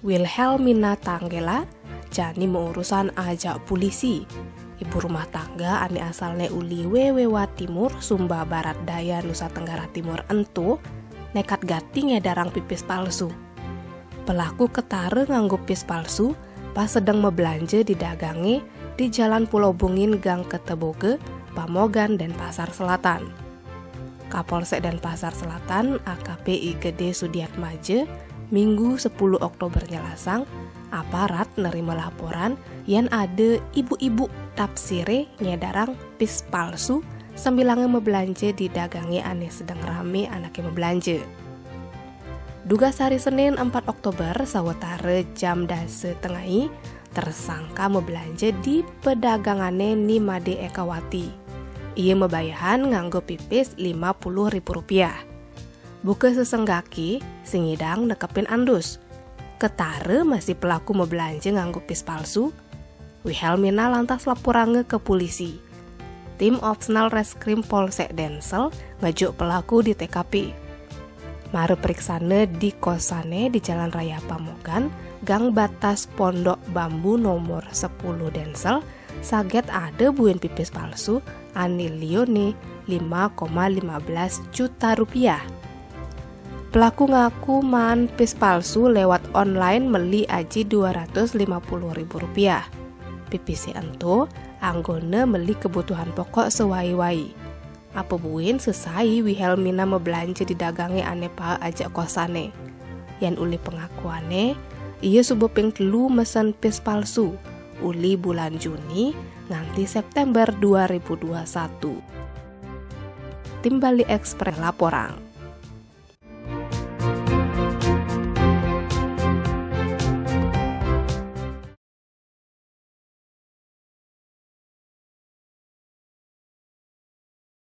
Wilhelmina Tanggela jani mengurusan ajak polisi. Ibu rumah tangga ane asalnya uli Wewewa Timur, Sumba Barat Daya, Nusa Tenggara Timur entu nekat gati ngedarang pipis palsu. Pelaku ketare nganggo pis palsu pas sedang membelanja di dagange di Jalan Pulau Bungin, Gang Keteboge, Pamogan, dan Pasar Selatan. Kapolsek dan Pasar Selatan AKP Gede Sudiatmaje Minggu 10 Oktober nyelasang aparat nerima laporan yang ada ibu-ibu tapsire nyedarang pis palsu sambilange membelanja di dagange ane sedang rame anaknya membelanja. Duga hari Senin 4 Oktober sawetara jam 10 tengahi tersangka membelanja di pedagangane Nimade Ekawati. Ia membayahan nganggo pipis Rp50.000. Buka sesenggaki singidang nekepin andus. Ketare masih pelaku membelanja nganggo pis palsu. Wilhelmina lantas laporange ke polisi. Tim Opsnal Reskrim Polsek Densel ngajuk pelaku di TKP. Mare periksane di kosane di Jalan Raya Pamogan, Gang Batas Pondok Bambu nomor 10 Densel, saget ada buin pipis palsu anilione 5,15 juta rupiah. Pelaku ngaku man pis palsu lewat online meli aji Rp250.000. Pipisi entu anggone meli kebutuhan pokok sewai-wai. Apa buin selesai Wilhelmina membelanja di dagange ane pa ajak kosane. Yan uli pengakuane, ia subuh ping telu mesen pis palsu. Uli bulan Juni nganti September 2021. Tim Bali Express laporang.